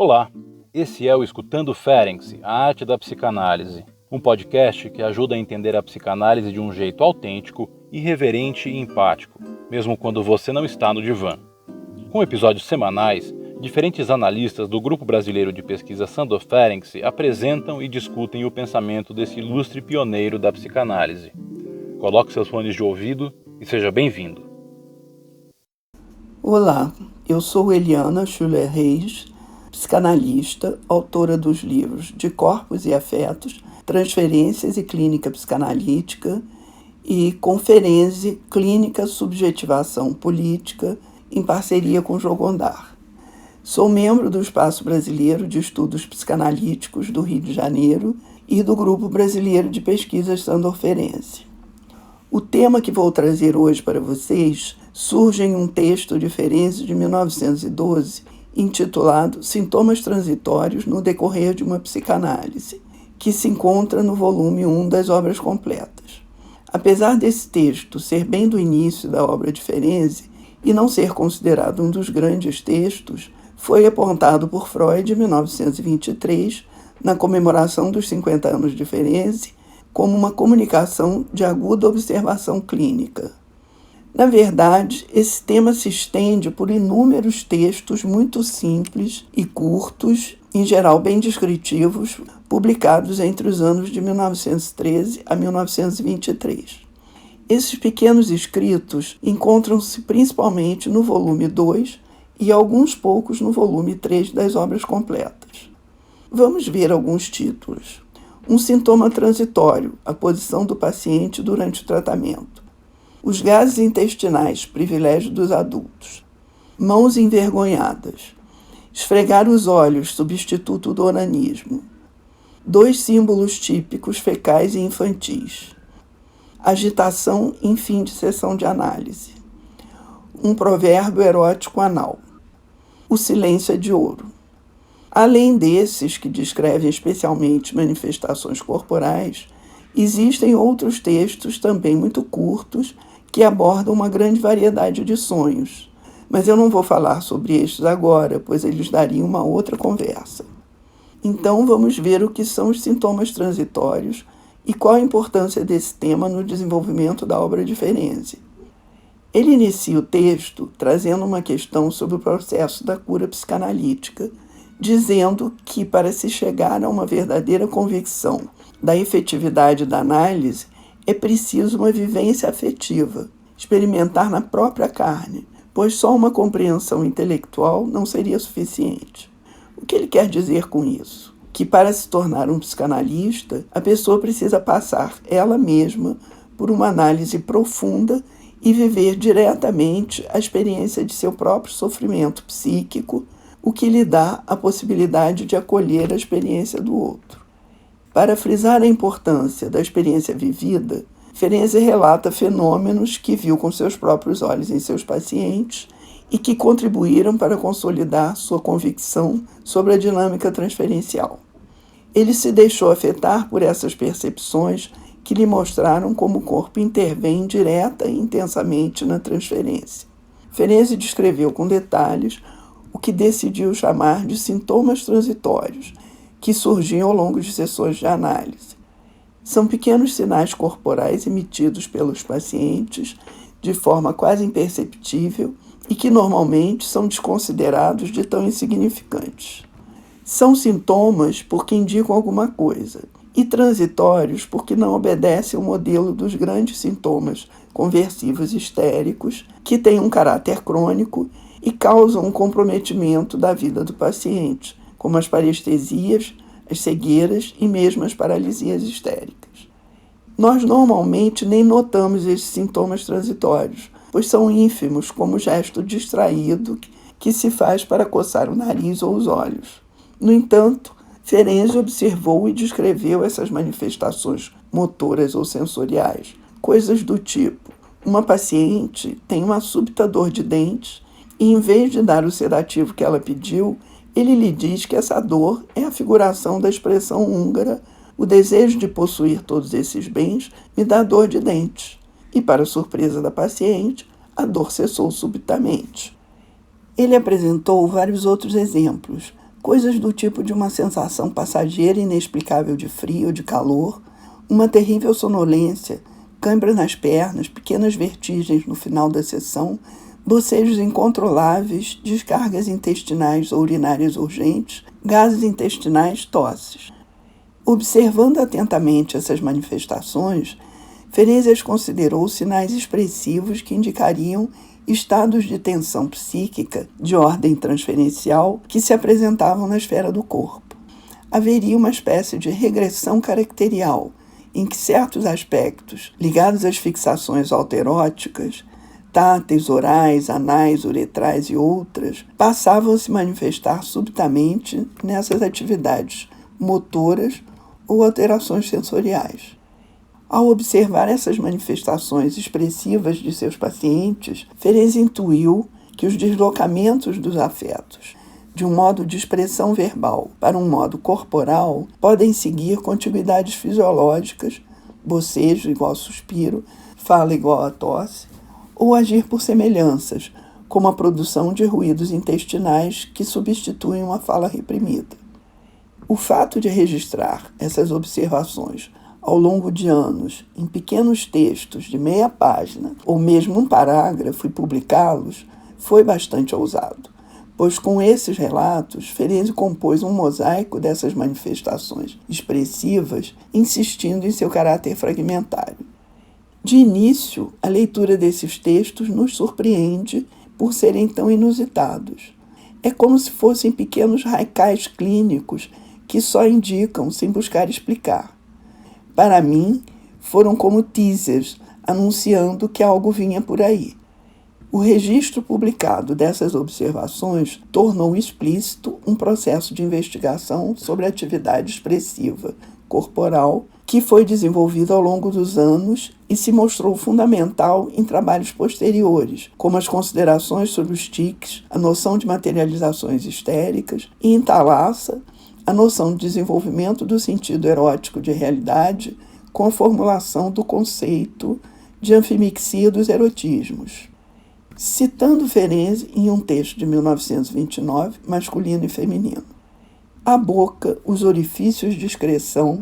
Olá, esse é o Escutando Ferenczi, a arte da psicanálise, um podcast que ajuda a entender a psicanálise de um jeito autêntico, irreverente e empático, mesmo quando você não está no divã. Com episódios semanais, diferentes analistas do Grupo Brasileiro de Pesquisa Sandor Ferenczi apresentam e discutem o pensamento desse ilustre pioneiro da psicanálise. Coloque seus fones de ouvido e seja bem-vindo. Olá, eu sou Eliana Schuller Reis, psicanalista, autora dos livros De Corpos e Afetos, Transferências e Clínica Psicanalítica e Conferência Clínica Subjetivação Política, em parceria com Jogondar. Sou membro do Espaço Brasileiro de Estudos Psicanalíticos do Rio de Janeiro e do Grupo Brasileiro de Pesquisas Sandor Ferenczi. O tema que vou trazer hoje para vocês surge em um texto de Ferenczi de 1912, intitulado Sintomas Transitórios no Decorrer de uma Psicanálise, que se encontra no volume 1 das Obras Completas. Apesar desse texto ser bem do início da obra de Ferenczi e não ser considerado um dos grandes textos, foi apontado por Freud em 1923, na comemoração dos 50 anos de Ferenczi, como uma comunicação de aguda observação clínica. Na verdade, esse tema se estende por inúmeros textos muito simples e curtos, em geral bem descritivos, publicados entre os anos de 1913 a 1923. Esses pequenos escritos encontram-se principalmente no volume 2 e alguns poucos no volume 3 das Obras Completas. Vamos ver alguns títulos. Um sintoma transitório, a posição do paciente durante o tratamento. Os gases intestinais, privilégio dos adultos. Mãos envergonhadas. Esfregar os olhos, substituto do onanismo. 2 símbolos típicos fecais e infantis. Agitação em fim de sessão de análise. Um provérbio erótico anal. O silêncio é de ouro. Além desses, que descrevem especialmente manifestações corporais, existem outros textos também muito curtos que abordam uma grande variedade de sonhos. Mas eu não vou falar sobre estes agora, pois eles dariam uma outra conversa. Então vamos ver o que são os sintomas transitórios e qual a importância desse tema no desenvolvimento da obra de Ferenczi. Ele inicia o texto trazendo uma questão sobre o processo da cura psicanalítica, dizendo que para se chegar a uma verdadeira convicção da efetividade da análise, é preciso uma vivência afetiva, experimentar na própria carne, pois só uma compreensão intelectual não seria suficiente. O que ele quer dizer com isso? Que para se tornar um psicanalista, a pessoa precisa passar ela mesma por uma análise profunda e viver diretamente a experiência de seu próprio sofrimento psíquico, o que lhe dá a possibilidade de acolher a experiência do outro. Para frisar a importância da experiência vivida, Ferenczi relata fenômenos que viu com seus próprios olhos em seus pacientes e que contribuíram para consolidar sua convicção sobre a dinâmica transferencial. Ele se deixou afetar por essas percepções que lhe mostraram como o corpo intervém direta e intensamente na transferência. Ferenczi descreveu com detalhes o que decidiu chamar de sintomas transitórios, que surgiam ao longo de sessões de análise. São pequenos sinais corporais emitidos pelos pacientes de forma quase imperceptível e que normalmente são desconsiderados de tão insignificantes. São sintomas porque indicam alguma coisa, e transitórios porque não obedecem ao modelo dos grandes sintomas conversivos histéricos, que têm um caráter crônico e causam um comprometimento da vida do paciente, como as parestesias, as cegueiras e mesmo as paralisias histéricas. Nós normalmente nem notamos esses sintomas transitórios, pois são ínfimos, como o gesto distraído que se faz para coçar o nariz ou os olhos. No entanto, Ferenczi observou e descreveu essas manifestações motoras ou sensoriais, coisas do tipo: uma paciente tem uma súbita dor de dentes e, em vez de dar o sedativo que ela pediu, ele lhe diz que essa dor é a figuração da expressão húngara: o desejo de possuir todos esses bens me dá dor de dentes. E, para surpresa da paciente, a dor cessou subitamente. Ele apresentou vários outros exemplos, Coisas do tipo de uma sensação passageira e inexplicável de frio ou de calor, uma terrível sonolência, cãibra nas pernas, pequenas vertigens no final da sessão, bocejos incontroláveis, descargas intestinais ou urinárias urgentes, gases intestinais, tosses. Observando atentamente essas manifestações, Ferenczi as considerou sinais expressivos que indicariam estados de tensão psíquica de ordem transferencial que se apresentavam na esfera do corpo. Haveria uma espécie de regressão caracterial, em que certos aspectos ligados às fixações autoeróticas, táteis, orais, anais, uretrais e outras, passavam a se manifestar subitamente nessas atividades motoras ou alterações sensoriais. Ao observar essas manifestações expressivas de seus pacientes, Ferenczi intuiu que os deslocamentos dos afetos, de um modo de expressão verbal para um modo corporal, podem seguir contiguidades fisiológicas, bocejo igual a suspiro, fala igual a tosse, ou agir por semelhanças, como a produção de ruídos intestinais que substituem uma fala reprimida. O fato de registrar essas observações ao longo de anos, em pequenos textos de meia página, ou mesmo um parágrafo, e publicá-los, foi bastante ousado, pois com esses relatos, Ferenczi compôs um mosaico dessas manifestações expressivas, insistindo em seu caráter fragmentário. De início, a leitura desses textos nos surpreende por serem tão inusitados. É como se fossem pequenos haikais clínicos que só indicam sem buscar explicar. Para mim, foram como teasers, anunciando que algo vinha por aí. O registro publicado dessas observações tornou explícito um processo de investigação sobre a atividade expressiva corporal que foi desenvolvido ao longo dos anos e se mostrou fundamental em trabalhos posteriores, como as considerações sobre os tics, a noção de materializações histéricas e, em Thalassa, a noção de desenvolvimento do sentido erótico de realidade com a formulação do conceito de anfimixia dos erotismos. Citando Ferenczi em um texto de 1929, masculino e feminino. A boca, os orifícios de excreção,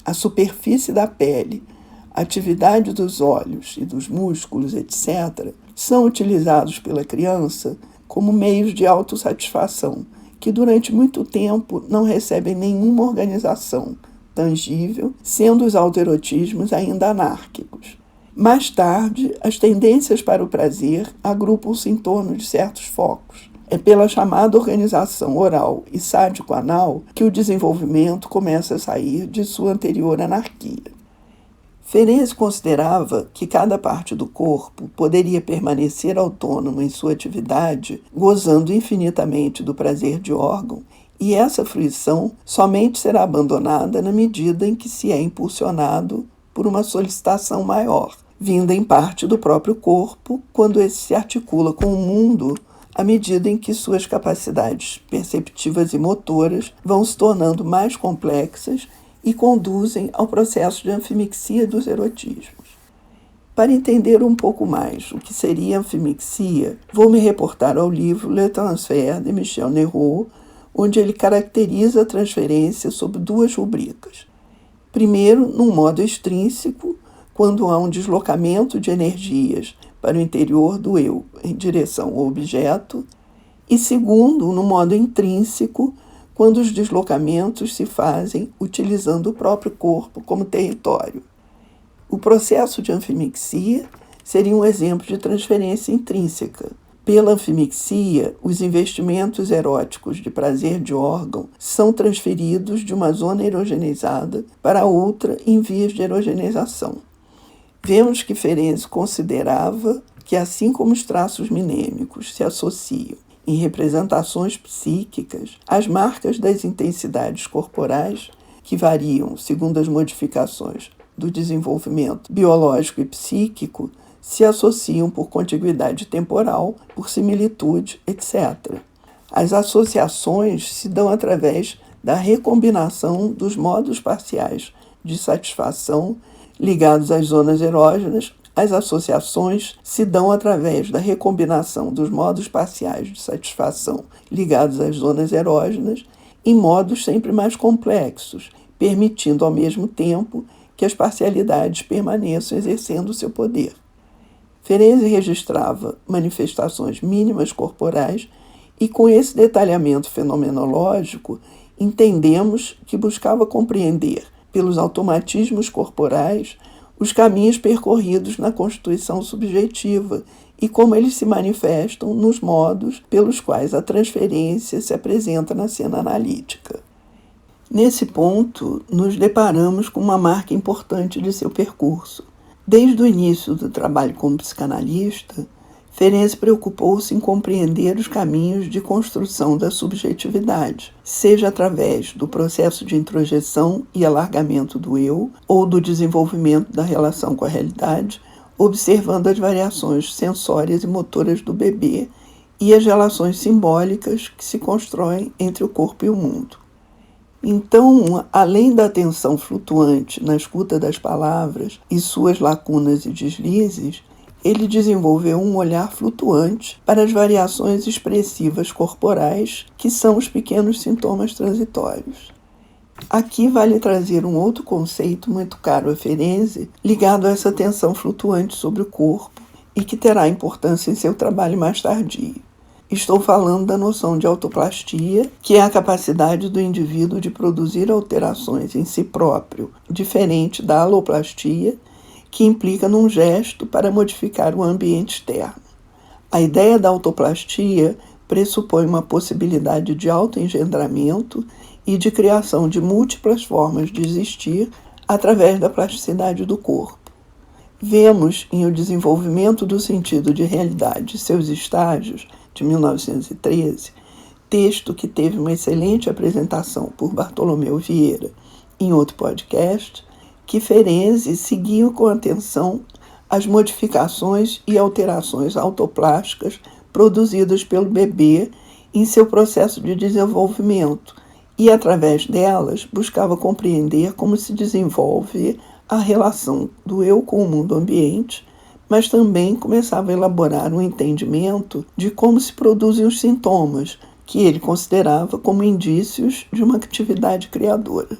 a superfície da pele, a atividade dos olhos e dos músculos, etc., são utilizados pela criança como meios de autossatisfação, que durante muito tempo não recebem nenhuma organização tangível, sendo os autoerotismos ainda anárquicos. Mais tarde, as tendências para o prazer agrupam-se em torno de certos focos. É pela chamada organização oral e sádico-anal que o desenvolvimento começa a sair de sua anterior anarquia. Ferenczi considerava que cada parte do corpo poderia permanecer autônoma em sua atividade, gozando infinitamente do prazer de órgão, e essa fruição somente será abandonada na medida em que se é impulsionado por uma solicitação maior, vinda em parte do próprio corpo, quando esse se articula com o mundo à medida em que suas capacidades perceptivas e motoras vão se tornando mais complexas e conduzem ao processo de anfimixia dos erotismos. Para entender um pouco mais o que seria anfimixia, vou me reportar ao livro Le Transfert, de Michel Néraud, onde ele caracteriza a transferência sob duas rubricas. Primeiro, num modo extrínseco, quando há um deslocamento de energias para o interior do eu em direção ao objeto, e segundo, no modo intrínseco, quando os deslocamentos se fazem utilizando o próprio corpo como território. O processo de anfimixia seria um exemplo de transferência intrínseca. Pela anfimixia, os investimentos eróticos de prazer de órgão são transferidos de uma zona erogenizada para outra em vias de erogenização. Vemos que Ferenczi considerava que, assim como os traços minêmicos se associam em representações psíquicas, as marcas das intensidades corporais, que variam segundo as modificações do desenvolvimento biológico e psíquico, se associam por contiguidade temporal, por similitude, etc. As associações se dão através da recombinação dos modos parciais de satisfação ligados às zonas erógenas. As associações se dão através da recombinação dos modos parciais de satisfação ligados às zonas erógenas em modos sempre mais complexos, permitindo ao mesmo tempo que as parcialidades permaneçam exercendo seu poder. Ferenczi registrava manifestações mínimas corporais e, com esse detalhamento fenomenológico, entendemos que buscava compreender, pelos automatismos corporais, os caminhos percorridos na constituição subjetiva e como eles se manifestam nos modos pelos quais a transferência se apresenta na cena analítica. Nesse ponto, nos deparamos com uma marca importante de seu percurso. Desde o início do trabalho como psicanalista, Ferenczi preocupou-se em compreender os caminhos de construção da subjetividade, seja através do processo de introjeção e alargamento do eu, ou do desenvolvimento da relação com a realidade, observando as variações sensórias e motoras do bebê e as relações simbólicas que se constroem entre o corpo e o mundo. Então, além da atenção flutuante na escuta das palavras e suas lacunas e deslizes, ele desenvolveu um olhar flutuante para as variações expressivas corporais, que são os pequenos sintomas transitórios. Aqui vale trazer um outro conceito muito caro a Ferenczi, ligado a essa tensão flutuante sobre o corpo e que terá importância em seu trabalho mais tardio. Estou falando da noção de autoplastia, que é a capacidade do indivíduo de produzir alterações em si próprio, diferente da aloplastia, que implica num gesto para modificar o ambiente externo. A ideia da autoplastia pressupõe uma possibilidade de autoengendramento e de criação de múltiplas formas de existir através da plasticidade do corpo. Vemos em O Desenvolvimento do Sentido de Realidade e Seus Estágios, de 1913, texto que teve uma excelente apresentação por Bartolomeu Vieira em outro podcast, que Ferenczi seguiu com atenção as modificações e alterações autoplásticas produzidas pelo bebê em seu processo de desenvolvimento e, através delas, buscava compreender como se desenvolve a relação do eu com o mundo ambiente, mas também começava a elaborar um entendimento de como se produzem os sintomas, que ele considerava como indícios de uma atividade criadora.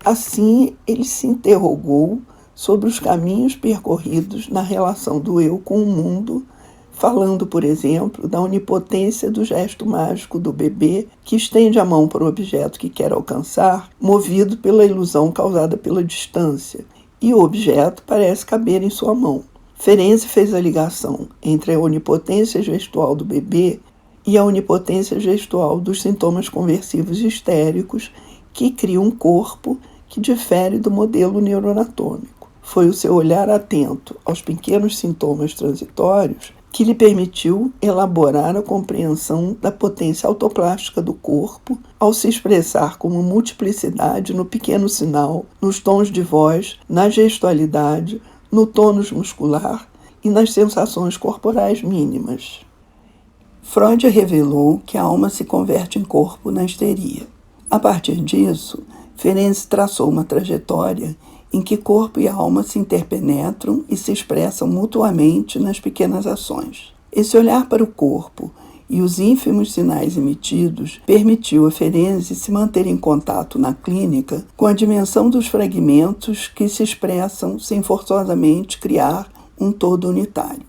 Assim, ele se interrogou sobre os caminhos percorridos na relação do eu com o mundo, falando, por exemplo, da onipotência do gesto mágico do bebê que estende a mão para o objeto que quer alcançar, movido pela ilusão causada pela distância, e o objeto parece caber em sua mão. Ferenczi fez a ligação entre a onipotência gestual do bebê e a onipotência gestual dos sintomas conversivos histéricos que criam um corpo que difere do modelo neuroanatômico. Foi o seu olhar atento aos pequenos sintomas transitórios que lhe permitiu elaborar a compreensão da potência autoplástica do corpo ao se expressar como multiplicidade no pequeno sinal, nos tons de voz, na gestualidade, no tônus muscular e nas sensações corporais mínimas. Freud revelou que a alma se converte em corpo na histeria. A partir disso, Ferenczi traçou uma trajetória em que corpo e alma se interpenetram e se expressam mutuamente nas pequenas ações. Esse olhar para o corpo e os ínfimos sinais emitidos permitiu a Ferenczi se manter em contato na clínica com a dimensão dos fragmentos que se expressam sem forçosamente criar um todo unitário.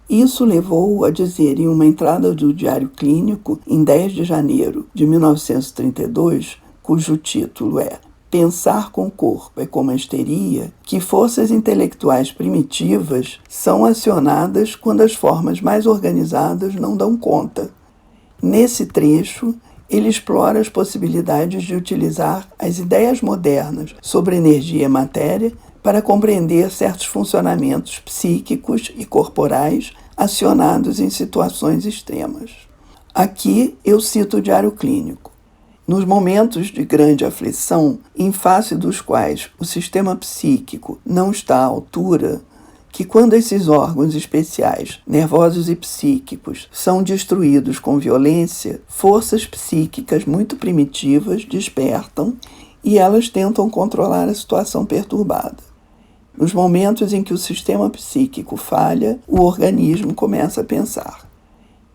Isso levou-o a dizer em uma entrada do Diário Clínico, em 10 de janeiro de 1932, cujo título é Pensar com o corpo é como a histeria, que forças intelectuais primitivas são acionadas quando as formas mais organizadas não dão conta. Nesse trecho, ele explora as possibilidades de utilizar as ideias modernas sobre energia e matéria para compreender certos funcionamentos psíquicos e corporais acionados em situações extremas. Aqui eu cito o Diário Clínico. Nos momentos de grande aflição, em face dos quais o sistema psíquico não está à altura, que quando esses órgãos especiais, nervosos e psíquicos, são destruídos com violência, forças psíquicas muito primitivas despertam e elas tentam controlar a situação perturbada. Nos momentos em que o sistema psíquico falha, o organismo começa a pensar.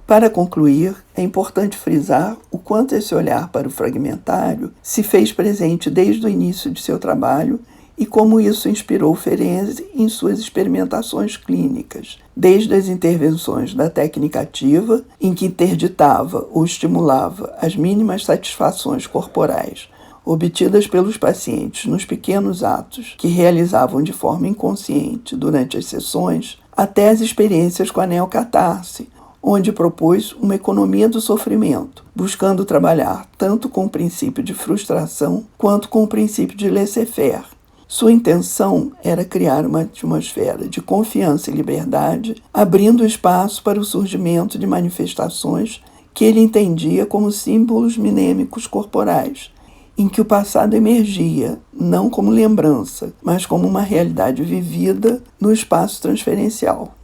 Para concluir, É importante frisar o quanto esse olhar para o fragmentário se fez presente desde o início de seu trabalho e como isso inspirou Ferenczi em suas experimentações clínicas, desde as intervenções da técnica ativa, em que interditava ou estimulava as mínimas satisfações corporais obtidas pelos pacientes nos pequenos atos que realizavam de forma inconsciente durante as sessões, até as experiências com a neocatarse, onde propôs uma economia do sofrimento, buscando trabalhar tanto com o princípio de frustração quanto com o princípio de laissez-faire. Sua intenção era criar uma atmosfera de confiança e liberdade, abrindo espaço para o surgimento de manifestações que ele entendia como símbolos minêmicos corporais, em que o passado emergia, não como lembrança, mas como uma realidade vivida no espaço transferencial.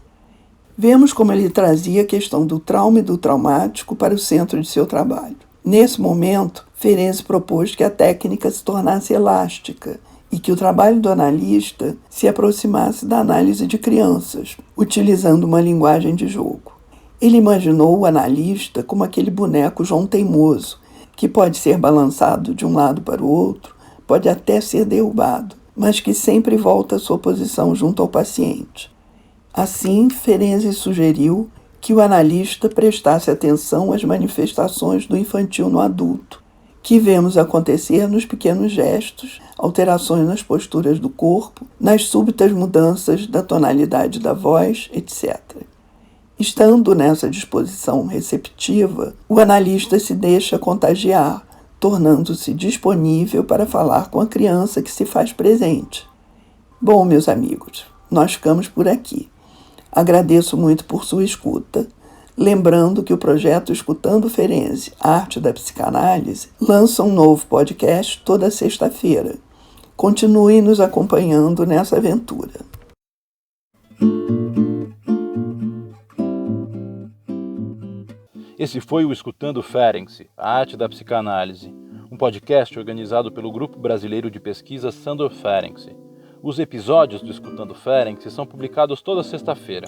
Vemos como ele trazia a questão do trauma e do traumático para o centro de seu trabalho. Nesse momento, Ferenczi propôs que a técnica se tornasse elástica e que o trabalho do analista se aproximasse da análise de crianças, utilizando uma linguagem de jogo. Ele imaginou o analista como aquele boneco João Teimoso, que pode ser balançado de um lado para o outro, pode até ser derrubado, mas que sempre volta à sua posição junto ao paciente. Assim, Ferenczi sugeriu que o analista prestasse atenção às manifestações do infantil no adulto, que vemos acontecer nos pequenos gestos, alterações nas posturas do corpo, nas súbitas mudanças da tonalidade da voz, etc. Estando nessa disposição receptiva, o analista se deixa contagiar, tornando-se disponível para falar com a criança que se faz presente. Bom, meus amigos, nós ficamos por aqui. Agradeço muito por sua escuta, lembrando que o projeto Escutando Ferenczi, Arte da Psicanálise, lança um novo podcast toda sexta-feira. Continue nos acompanhando nessa aventura. Esse foi o Escutando Ferenczi, a Arte da Psicanálise, um podcast organizado pelo Grupo Brasileiro de Pesquisa Sandor Ferenczi. Os episódios do Escutando Ferenczi são publicados toda sexta-feira.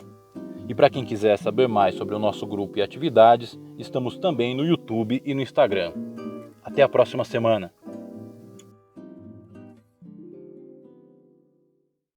E para quem quiser saber mais sobre o nosso grupo e atividades, estamos também no YouTube e no Instagram. Até a próxima semana!